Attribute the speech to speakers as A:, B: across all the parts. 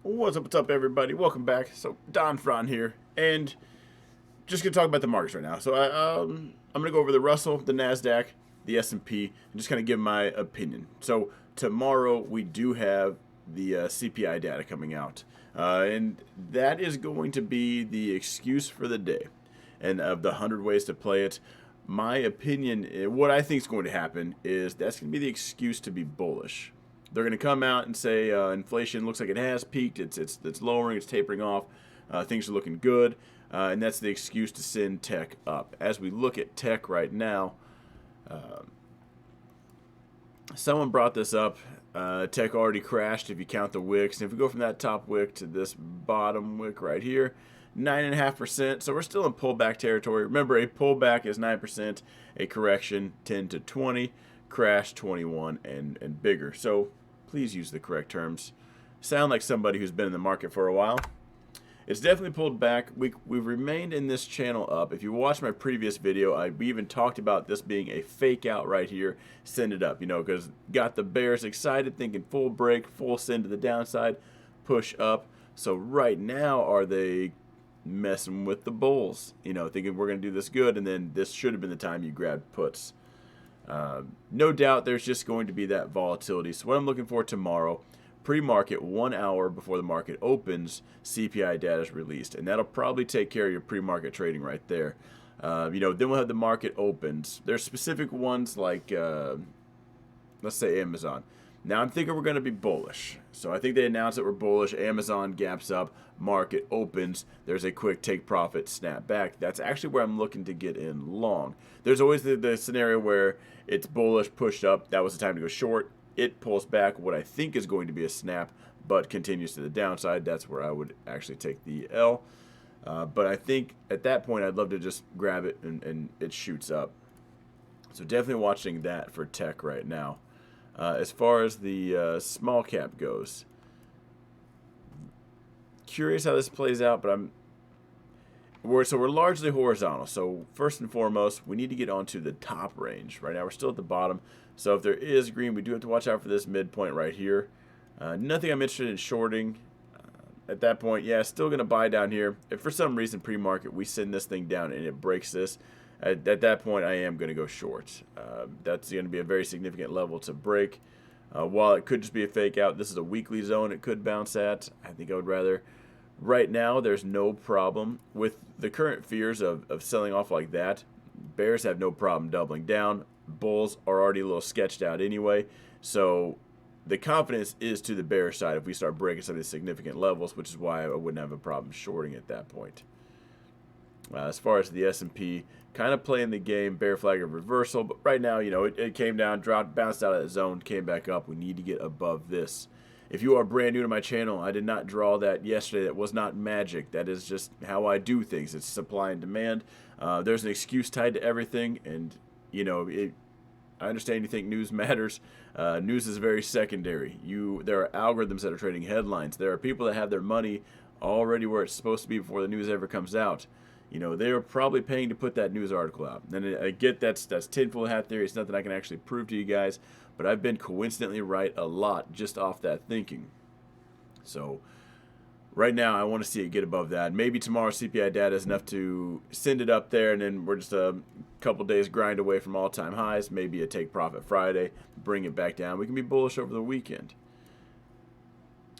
A: What's up, everybody? Welcome back. So, Don Fron here, and just gonna talk about the markets right now. So, I'm gonna go over the Russell, the Nasdaq, the S&P, and just kind of give my opinion. So, tomorrow we do have the CPI data coming out, and that is going to be the excuse for the day. And of the 100 ways to play it, my opinion, what I think is going to happen is that's going to be the excuse to be bullish. They're going to come out and say inflation looks like it has peaked. It's lowering. It's tapering off. Things are looking good, and that's the excuse to send tech up. As we look at tech right now, someone brought this up. Tech already crashed if you count the wicks. And if we go from that top wick to this bottom wick right here, 9.5%. So we're still in pullback territory. Remember, a pullback is 9%. A correction 10 to 20. Crash 21 and bigger. So please use the correct terms. Sound like somebody who's been in the market for a while. It's definitely pulled back. We've remained in this channel up. If you watched my previous video, we even talked about this being a fake out right here. Send it up, because got the bears excited, thinking full break, full send to the downside, push up. So right now, are they messing with the bulls? Thinking we're going to do this good, and then this should have been the time you grabbed puts. No doubt there's just going to be that volatility. So what I'm looking for tomorrow, pre-market 1 hour before the market opens, CPI data is released. And that'll probably take care of your pre-market trading right there. Then we'll have the market opens. There's specific ones like, let's say Amazon. Now I'm thinking we're going to be bullish. So I think they announced that we're bullish. Amazon gaps up, market opens. There's a quick take profit, snap back. That's actually where I'm looking to get in long. There's always the scenario where it's bullish, pushed up. That was the time to go short. It pulls back what I think is going to be a snap, but continues to the downside. That's where I would actually take the L. But I think at that point, I'd love to just grab it and it shoots up. So definitely watching that for tech right now. As far as the small cap goes, curious how this plays out, but we're largely horizontal. So first and foremost, we need to get onto the top range. Right now, we're still at the bottom. So if there is green, we do have to watch out for this midpoint right here. Nothing I'm interested in shorting. At that point, yeah, still going to buy down here. If for some reason pre-market we send this thing down and it breaks this, at that point, I am going to go short. That's going to be a very significant level to break. While it could just be a fake out, this is a weekly zone it could bounce at. I think I would rather. Right now, there's no problem. With the current fears of selling off like that, bears have no problem doubling down. Bulls are already a little sketched out anyway. So the confidence is to the bear side if we start breaking some of these significant levels, which is why I wouldn't have a problem shorting at that point. As far as the S&P, kind of playing the game, bear flag of reversal. But right now, it came down, dropped, bounced out of that zone, came back up. We need to get above this. If you are brand new to my channel, I did not draw that yesterday. That was not magic. That is just how I do things. It's supply and demand. There's an excuse tied to everything. And, I understand you think news matters. News is very secondary. There are algorithms that are trading headlines. There are people that have their money already where it's supposed to be before the news ever comes out. They're probably paying to put that news article out. And I get that's tinfoil hat theory. It's nothing I can actually prove to you guys. But I've been coincidentally right a lot just off that thinking. So right now I want to see it get above that. Maybe tomorrow CPI data is enough to send it up there, and then we're just a couple days grind away from all-time highs. Maybe a take profit Friday, bring it back down. We can be bullish over the weekend.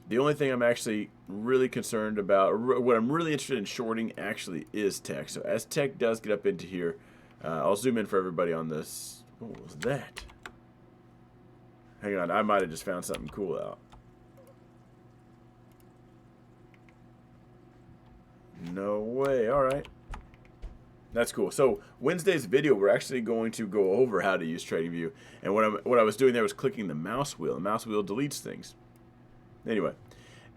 A: The only thing I'm actually really concerned about, or what I'm really interested in shorting actually is tech. So as tech does get up into here, I'll zoom in for everybody on this. What was that? Hang on, I might have just found something cool out. No way, all right. That's cool. So Wednesday's video, we're actually going to go over how to use TradingView. And what I was doing there was clicking the mouse wheel. The mouse wheel deletes things. Anyway,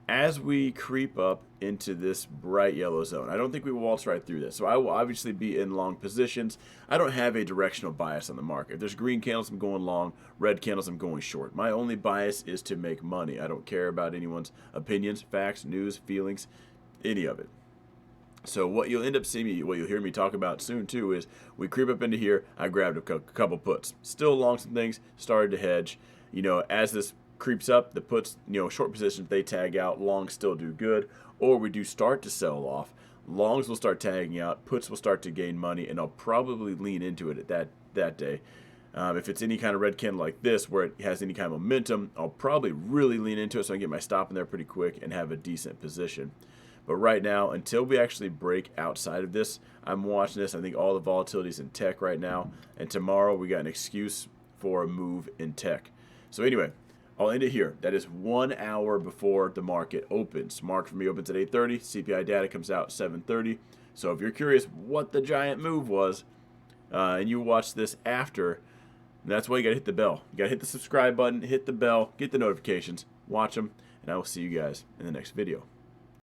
A: as we creep up into this bright yellow zone, I don't think we will waltz right through this. So I will obviously be in long positions. I don't have a directional bias on the market. If there's green candles, I'm going long. Red candles, I'm going short. My only bias is to make money. I don't care about anyone's opinions, facts, news, feelings, any of it. So what you'll end up seeing me, what you'll hear me talk about soon too, is we creep up into here. I grabbed a couple puts. Still long some things. Started to hedge. As this creeps up, the puts, short positions, they tag out, longs still do good, or we do start to sell off, longs will start tagging out, puts will start to gain money, and I'll probably lean into it at that day. If it's any kind of red candle like this where it has any kind of momentum, I'll probably really lean into it so I can get my stop in there pretty quick and have a decent position. But right now, until we actually break outside of this, I'm watching this. I think all the volatility is in tech right now, and tomorrow we got an excuse for a move in tech. So anyway, I'll end it here. That is 1 hour before the market opens. Market for me opens at 8:30. CPI data comes out 7:30. So if you're curious what the giant move was, and you watch this after, that's why you got to hit the bell. You got to hit the subscribe button, hit the bell, get the notifications, watch them, and I will see you guys in the next video.